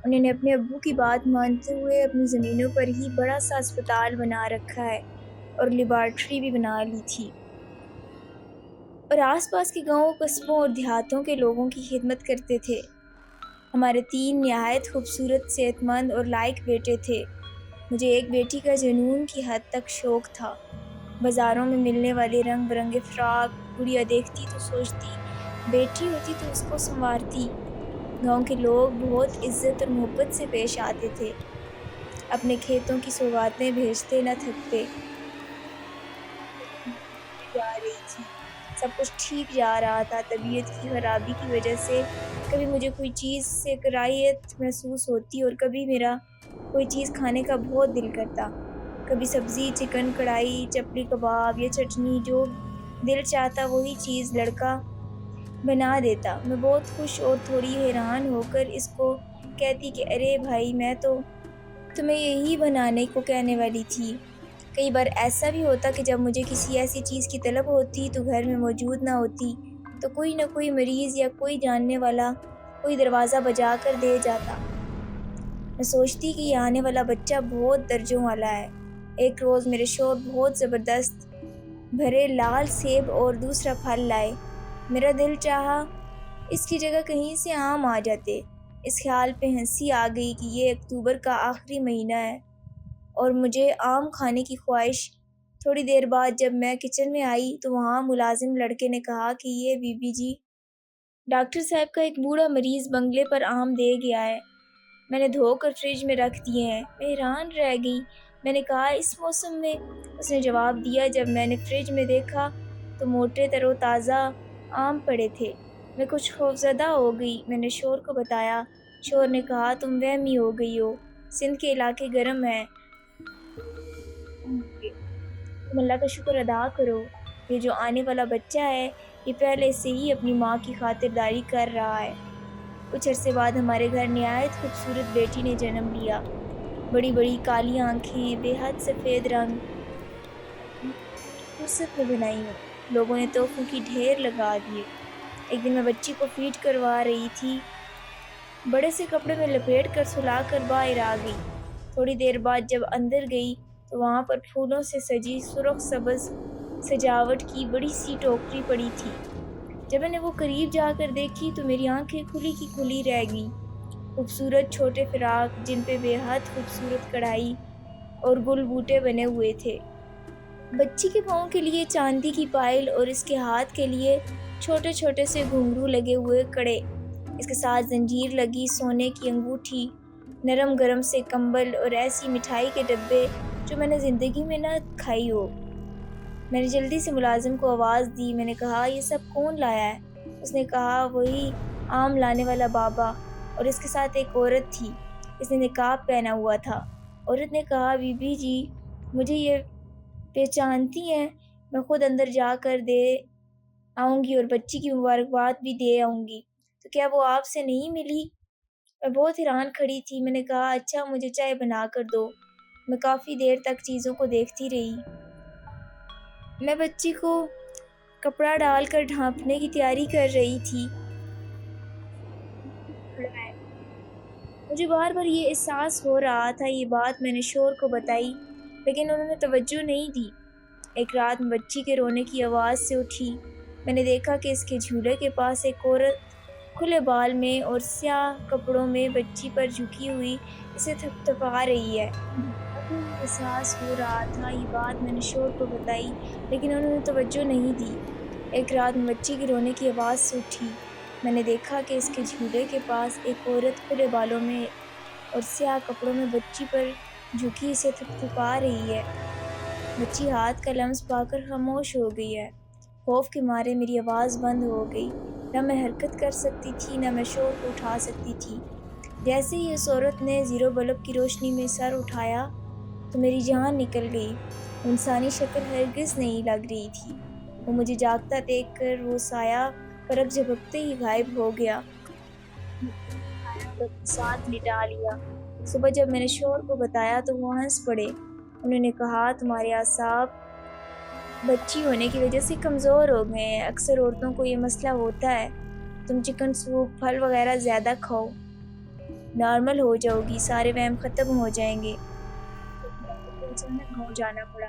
انہوں نے اپنے ابو کی بات مانتے ہوئے اپنی زمینوں پر ہی بڑا سا اسپتال بنا رکھا ہے اور لیبارٹری بھی بنا لی تھی، اور آس پاس کے گاؤں، قصبوں اور دیہاتوں کے لوگوں کی خدمت کرتے تھے۔ ہمارے 3 نہایت خوبصورت، صحت مند اور لائق بیٹے تھے۔ مجھے ایک بیٹی کا جنون کی حد تک شوق تھا۔ بازاروں میں ملنے والے رنگ برنگے فراق گڑیا دیکھتی تو سوچتی بیٹی ہوتی تو اس کو سنوارتی۔ گاؤں کے لوگ بہت عزت اور محبت سے پیش آتے تھے، اپنے کھیتوں کی سوغاتیں بھیجتے نہ تھکتے۔ جا رہی تھی، سب کچھ ٹھیک جا رہا تھا۔ طبیعت کی خرابی کی وجہ سے کبھی مجھے کوئی چیز سے کراہیت محسوس ہوتی اور کبھی میرا کوئی چیز کھانے کا بہت دل کرتا۔ کبھی سبزی، چکن، کڑھائی، چپلی کباب یا چٹنی، جو دل چاہتا وہی چیز لڑکا بنا دیتا۔ میں بہت خوش اور تھوڑی حیران ہو کر اس کو کہتی کہ ارے بھائی، میں تو تمہیں یہی بنانے کو کہنے والی تھی۔ کئی بار ایسا بھی ہوتا کہ جب مجھے کسی ایسی چیز کی طلب ہوتی تو گھر میں موجود نہ ہوتی، تو کوئی نہ کوئی مریض یا کوئی جاننے والا کوئی دروازہ بجا کر دے جاتا۔ میں سوچتی کہ یہ آنے والا بچہ بہت درجوں والا ہے۔ ایک روز میرے شوہر بہت زبردست بھرے لال سیب اور دوسرا پھل لائے۔ میرا دل چاہا اس کی جگہ کہیں سے آم آ جاتے۔ اس خیال پہ ہنسی آ گئی کہ یہ اکتوبر کا آخری مہینہ ہے اور مجھے آم کھانے کی خواہش۔ تھوڑی دیر بعد جب میں کچن میں آئی تو وہاں ملازم لڑکے نے کہا کہ یہ بی بی جی، ڈاکٹر صاحب کا ایک بوڑھا مریض بنگلے پر آم دے گیا ہے، میں نے دھو کر فریج میں رکھ دیے ہیں۔ میں حیران رہ گئی۔ میں نے کہا اس موسم میں؟ اس نے جواب دیا جب میں نے فریج میں دیکھا تو موٹے تر و تازہ آم پڑے تھے۔ میں کچھ خوفزدہ ہو گئی۔ میں نے شوہر کو بتایا۔ شوہر نے کہا تم وہمی ہو گئی ہو، سندھ کے علاقے گرم ہیں، تم اللہ کا شکر ادا کرو، یہ جو آنے والا بچہ ہے یہ پہلے سے ہی اپنی ماں کی خاطرداری کر رہا ہے۔ کچھ عرصے بعد ہمارے گھر نہایت خوبصورت بیٹی نے جنم لیا۔ بڑی بڑی کالی آنکھیں، بے حد سفید رنگ، فرصت میں بنائی ہوں۔ لوگوں نے تحفوں کی ڈھیر لگا دیے۔ ایک دن میں بچی کو فیڈ کروا رہی تھی، بڑے سے کپڑے میں لپیٹ کر سلا کر باہر آ گئی۔ تھوڑی دیر بعد جب اندر گئی تو وہاں پر پھولوں سے سجی سرخ سبز سجاوٹ کی بڑی سی ٹوکری پڑی تھی۔ جب میں نے وہ قریب جا کر دیکھی تو میری آنکھیں کھلی کی کھلی رہ گئیں۔ خوبصورت چھوٹے فراق جن پہ بے حد خوبصورت کڑھائی اور گل بوٹے بنے ہوئے تھے، بچی کے پاؤں کے لیے چاندی کی پائل اور اس کے ہاتھ کے لیے چھوٹے چھوٹے سے گھنگرو لگے ہوئے کڑے، اس کے ساتھ زنجیر لگی سونے کی انگوٹھی، نرم گرم سے کمبل اور ایسی مٹھائی کے ڈبے جو میں نے زندگی میں نہ کھائی ہو۔ میں نے جلدی سے ملازم کو آواز دی۔ میں نے کہا یہ سب کون لایا ہے؟ اس نے کہا وہی آم لانے والا بابا، اور اس کے ساتھ ایک عورت تھی، اس نے نقاب پہنا ہوا تھا۔ عورت نے کہا بی بی جی، مجھے یہ پہچانتی ہیں؟ میں خود اندر جا کر دے آؤں گی اور بچی کی مبارکباد بھی دے آؤں گی، تو کیا وہ آپ سے نہیں ملی؟ میں بہت حیران کھڑی تھی۔ میں نے کہا اچھا، مجھے چائے بنا کر دو۔ میں کافی دیر تک چیزوں کو دیکھتی رہی۔ میں بچی کو کپڑا ڈال کر ڈھانپنے کی تیاری کر رہی تھی۔ مجھے بار بار یہ احساس ہو رہا تھا۔ یہ بات میں نے شوہر کو بتائی لیکن انہوں نے توجہ نہیں دی۔ ایک رات میں بچی کے رونے کی آواز سے اٹھی۔ میں نے دیکھا کہ اس کے جھولے کے پاس ایک عورت کھلے بال میں اور سیاہ کپڑوں میں بچی پر جھکی ہوئی اسے تھپتھپا رہی ہے۔ مجھے یہ احساس ہو رہا تھا۔ یہ بات میں نے شوہر کو بتائی لیکن انہوں نے توجہ نہیں دی۔ ایک رات میں بچی کے رونے کی آواز سے اٹھی۔ میں نے دیکھا کہ اس کے جھولے کے پاس ایک عورت کھلے بالوں میں اور سیاہ کپڑوں میں بچی پر جھکی اسے تھپتھپا رہی ہے۔ بچی ہاتھ کا لمس پا کر خاموش ہو گئی ہے۔ خوف کے مارے میری آواز بند ہو گئی۔ نہ میں حرکت کر سکتی تھی، نہ میں شوہر کو اٹھا سکتی تھی۔ جیسے ہی اس عورت نے زیرو بلب کی روشنی میں سر اٹھایا تو میری جان نکل گئی۔ وہ انسانی شکل ہرگز نہیں لگ رہی تھی۔ وہ مجھے جاگتا دیکھ کر وہ سایہ پلک جھپکتے ہی غائب ہو گیا اور اپنے ساتھ لٹا لیا۔ صبح جب میں نے شوہر کو بتایا تو وہ ہنس پڑے۔ انہوں نے کہا تمہارے اعصاب بچی ہونے کی وجہ سے کمزور ہو گئے ہیں، اکثر عورتوں کو یہ مسئلہ ہوتا ہے، تم چکن سوپ، پھل وغیرہ زیادہ کھاؤ۔ نارمل ہو جاؤ گی، سارے وہم ختم ہو جائیں گے۔ اچانک گاؤں جانا پڑا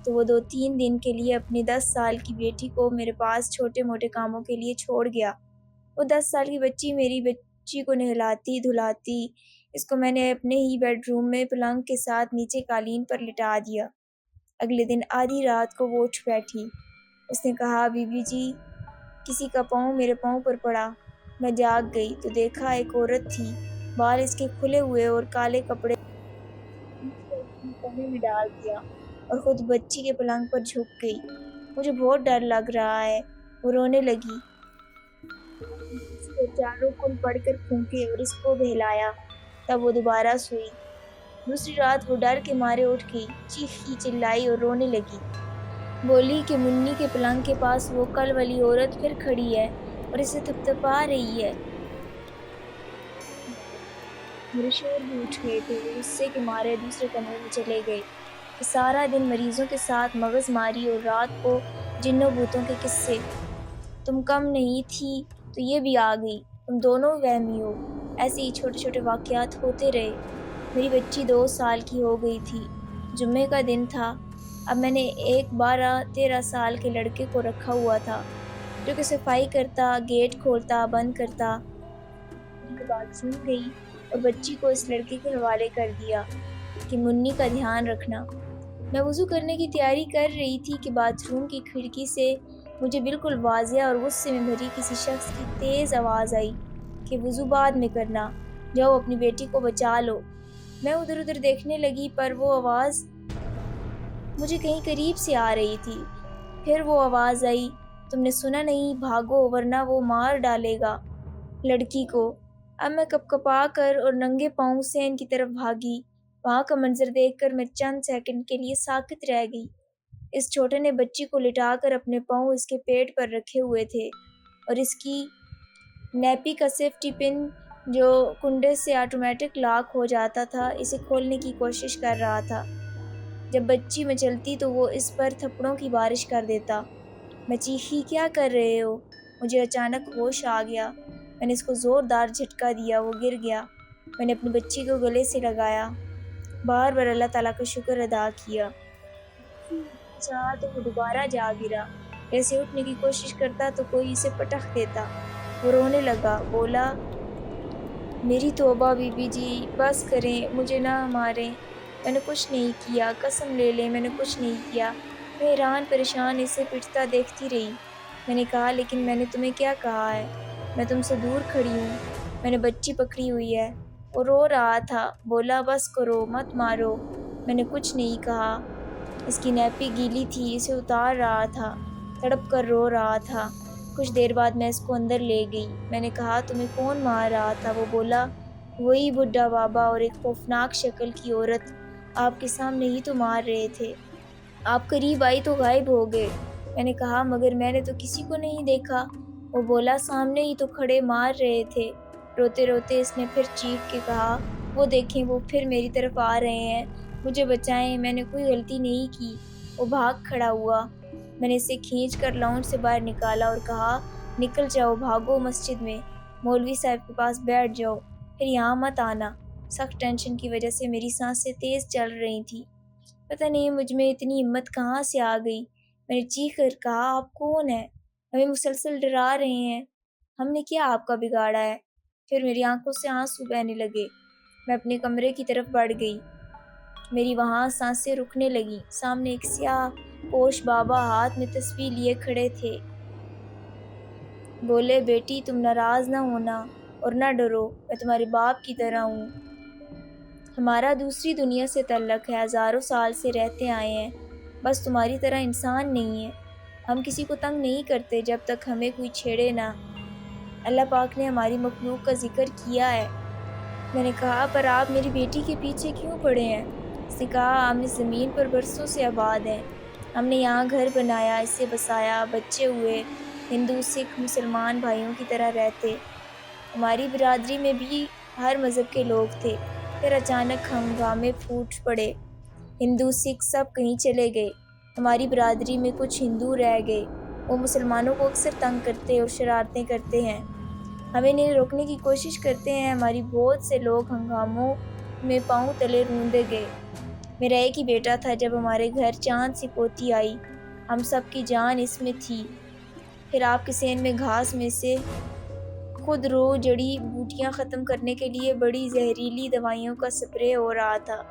تو وہ 2-3 دن کے لیے اپنی 10 سال کی بیٹی کو میرے پاس چھوٹے موٹے کاموں کے لیے چھوڑ گیا۔ وہ 10 سال کی بچی میری بچی کو نہلاتی دھلاتی، اس کو میں نے اپنے ہی بیڈ روم میں پلنگ کے ساتھ نیچے قالین پر لٹا دیا۔ اگلے دن آدھی رات کو وہ اٹھ بیٹھی۔ اس نے کہا، بی بی جی، کسی کا پاؤں میرے پاؤں پر پڑا۔ میں جاگ گئی تو دیکھا ایک عورت تھی، بال اس کے کھلے ہوئے اور کالے کپڑے کونے میں ڈال دیا اور خود بچی کے پلنگ پر جھک گئی۔ مجھے بہت ڈر لگ رہا ہے۔ وہ رونے لگی۔ چاروں کن پڑھ کر پھونکے اور اس کو بہلایا، تب وہ دوبارہ سوئی۔ دوسری رات وہ ڈر کے مارے اٹھ گئی، چیخی چلائی اور رونے لگی۔ بولی کہ منی کے پلنگ کے پاس وہ کل والی عورت پھر کھڑی ہے اور اسے تھپتھپا رہی ہے۔ میرے شور بھی اٹھ گئے تھے۔ وہ غصے کے مارے دوسرے کمرے میں چلے گئے کہ سارا دن مریضوں کے ساتھ مغز ماری اور رات کو جنوں بھوتوں کے قصے۔ تم کم نہیں تھی تو یہ بھی آ گئی، تم دونوں وہمی ہو۔ ایسے ہی چھوٹے چھوٹے واقعات ہوتے رہے۔ میری بچی 2 سال کی ہو گئی تھی۔ جمعے کا دن تھا۔ اب میں نے ایک 12-13 سال کے لڑکے کو رکھا ہوا تھا جو کہ صفائی کرتا، گیٹ کھولتا بند کرتا۔ باتھ روم گئی اور بچی کو اس لڑکے کے حوالے کر دیا کہ منی کا دھیان رکھنا۔ میں وضو کرنے کی تیاری کر رہی تھی کہ باتھ روم کی کھڑکی سے مجھے بالکل واضح اور غصے میں بھری کسی شخص کی تیز آواز آئی کہ وضو بعد میں کرنا، جاؤ اپنی بیٹی کو بچا لو۔ میں ادھر ادھر دیکھنے لگی پر وہ آواز مجھے کہیں قریب سے آ رہی تھی۔ پھر وہ آواز آئی، تم نے سنا نہیں؟ بھاگو ورنہ وہ مار ڈالے گا لڑکی کو۔ اب میں کپ کپا کر اور ننگے پاؤں حسین کی طرف بھاگی۔ وہاں کا منظر دیکھ کر میں چند سیکنڈ کے لیے ساکت رہ گئی۔ اس چھوٹے نے بچی کو لٹا کر اپنے پاؤں اس کے پیٹ پر رکھے ہوئے تھے اور اس کی نیپی کا سیفٹی پن جو کنڈے سے آٹومیٹک لاک ہو جاتا تھا اسے کھولنے کی کوشش کر رہا تھا۔ جب بچی مچلتی تو وہ اس پر تھپڑوں کی بارش کر دیتا۔ میں چیخی، کیا کر رہے ہو؟ مجھے اچانک ہوش آ گیا۔ میں نے اس کو زوردار جھٹکا دیا، وہ گر گیا۔ میں نے اپنی بچی کو گلے سے لگایا، بار بار اللہ تعالیٰ کا شکر ادا کیا۔ چاہا تو وہ دوبارہ جا گرا۔ جیسے اٹھنے کی کوشش کرتا تو کوئی اسے پٹخ دیتا۔ وہ رونے لگا، بولا، میری توبہ بی بی جی، بس کریں، مجھے نہ ماریں، میں نے کچھ نہیں کیا، قسم لے لیں میں نے کچھ نہیں کیا۔ میں حیران پریشان اسے پٹتا دیکھتی رہی۔ میں نے کہا، لیکن میں نے تمہیں کیا کہا ہے؟ میں تم سے دور کھڑی ہوں، میں نے بچی پکڑی ہوئی ہے۔ وہ رو رہا تھا، بولا، بس کرو، مت مارو۔ میں نے کچھ نہیں کہا۔ اس کی نیپی گیلی تھی، اسے اتار رہا تھا، تڑپ کر رو رہا تھا۔ کچھ دیر بعد میں اس کو اندر لے گئی۔ میں نے کہا، تمہیں کون مار رہا تھا؟ وہ بولا، وہی بڈھا بابا اور ایک خوفناک شکل کی عورت آپ کے سامنے ہی تو مار رہے تھے۔ آپ قریب آئی تو غائب ہو گئے۔ میں نے کہا، مگر میں نے تو کسی کو نہیں دیکھا۔ وہ بولا، سامنے ہی تو کھڑے مار رہے تھے۔ روتے روتے اس نے پھر چیخ کے کہا، وہ دیکھیں، وہ پھر میری طرف آ رہے ہیں، مجھے بچائیں، میں نے کوئی غلطی نہیں کی۔ وہ بھاگ کھڑا ہوا۔ میں نے اسے کھینچ کر لاؤنج سے باہر نکالا اور کہا، نکل جاؤ، بھاگو مسجد میں، مولوی صاحب کے پاس بیٹھ جاؤ، پھر یہاں مت آنا۔ سخت ٹینشن کی وجہ سے میری سانسیں تیز چل رہی تھیں۔ پتہ نہیں مجھ میں اتنی ہمت کہاں سے آ گئی۔ میں نے چیخ کر کہا، آپ کون ہیں؟ ہمیں مسلسل ڈرا رہے ہیں، ہم نے کیا آپ کا بگاڑا ہے؟ پھر میری آنکھوں سے آنسو بہنے لگے۔ میں اپنے کمرے کی طرف بڑھ گئی۔ میری وہاں سانسیں رکنے لگیں۔ سامنے ایک سیاہ پوش بابا ہاتھ میں تسبیح لیے کھڑے تھے۔ بولے، بیٹی تم ناراض نہ ہونا اور نہ ڈرو، میں تمہارے باپ کی طرح ہوں۔ ہمارا دوسری دنیا سے تعلق ہے، ہزاروں سال سے رہتے آئے ہیں، بس تمہاری طرح انسان نہیں ہے۔ ہم کسی کو تنگ نہیں کرتے جب تک ہمیں کوئی چھیڑے نہ۔ اللہ پاک نے ہماری مخلوق کا ذکر کیا ہے۔ میں نے کہا، پر آپ میری بیٹی کے پیچھے کیوں پڑے ہیں؟ اس نے کہا، ہم اس زمین پر برسوں سے آباد ہیں، ہم نے یہاں گھر بنایا، اسے بسایا، بچے ہوئے، ہندو سکھ مسلمان بھائیوں کی طرح رہتے۔ ہماری برادری میں بھی ہر مذہب کے لوگ تھے، پھر اچانک ہنگامے پھوٹ پڑے، ہندو سکھ سب کہیں چلے گئے، ہماری برادری میں کچھ ہندو رہ گئے، وہ مسلمانوں کو اکثر تنگ کرتے اور شرارتیں کرتے ہیں۔ ہم انہیں روکنے کی کوشش کرتے ہیں، ہماری بہت سے لوگ ہنگاموں میں پاؤں تلے روندے گئے۔ میرا ایک ہی بیٹا تھا جب ہمارے گھر چاند سی پوتی آئی، ہم سب کی جان اس میں تھی۔ پھر آپ کے سین میں گھاس میں سے خود رو جڑی بوٹیاں ختم کرنے کے لیے بڑی زہریلی دوائیوں کا سپرے ہو رہا تھا۔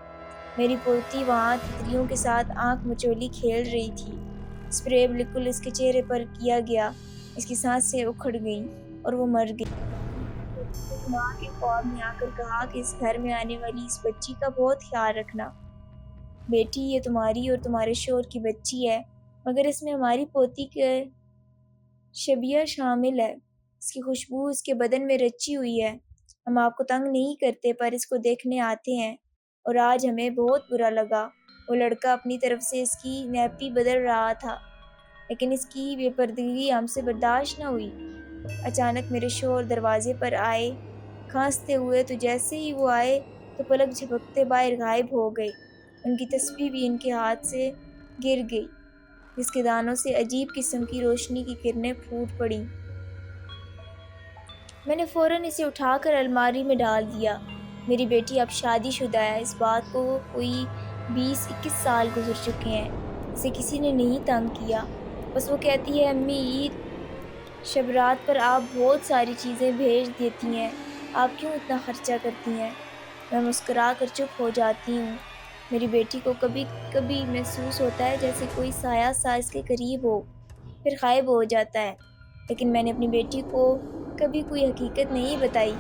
میری پوتی وہاں تتریوں کے ساتھ آنکھ مچولی کھیل رہی تھی۔ سپرے بالکل اس کے چہرے پر کیا گیا، اس کی سانسیں اکھڑ گئیں اور وہ مر گئی۔ ماں کے خواب میں آ کر کہا کہ اس گھر میں آنے والی اس بچی کا بہت خیال رکھنا۔ بیٹی، یہ تمہاری اور تمہارے شوہر کی بچی ہے، مگر اس میں ہماری پوتی کے شبیہ شامل ہے۔ اس کی خوشبو اس کے بدن میں رچی ہوئی ہے۔ ہم آپ کو تنگ نہیں کرتے، پر اس کو دیکھنے آتے ہیں، اور آج ہمیں بہت برا لگا۔ وہ لڑکا اپنی طرف سے اس کی نیپی بدل رہا تھا، لیکن اس کی بے پردگی ہم سے برداشت نہ ہوئی۔ اچانک میرے شوہر دروازے پر آئے کھانستے ہوئے، تو جیسے ہی وہ آئے تو پلک جھپکتے باہر غائب ہو گئے۔ ان کی تسبیح بھی ان کے ہاتھ سے گر گئی، جس کے دانوں سے عجیب قسم کی روشنی کی کرنیں پھوٹ پڑیں۔ میں نے فوراً اسے اٹھا کر الماری میں ڈال دیا۔ میری بیٹی اب شادی شدہ ہے، اس بات کو کوئی 20-21 سال گزر چکے ہیں۔ اسے کسی نے نہیں تنگ کیا، بس وہ کہتی ہے امی عید شب رات پر آپ بہت ساری چیزیں بھیج دیتی ہیں، آپ کیوں اتنا خرچہ کرتی ہیں؟ میں مسکرا کر چپ ہو جاتی ہوں۔ میری بیٹی کو کبھی کبھی محسوس ہوتا ہے جیسے کوئی سایہ سا اس کے قریب ہو، پھر غائب ہو جاتا ہے، لیکن میں نے اپنی بیٹی کو کبھی کوئی حقیقت نہیں بتائی۔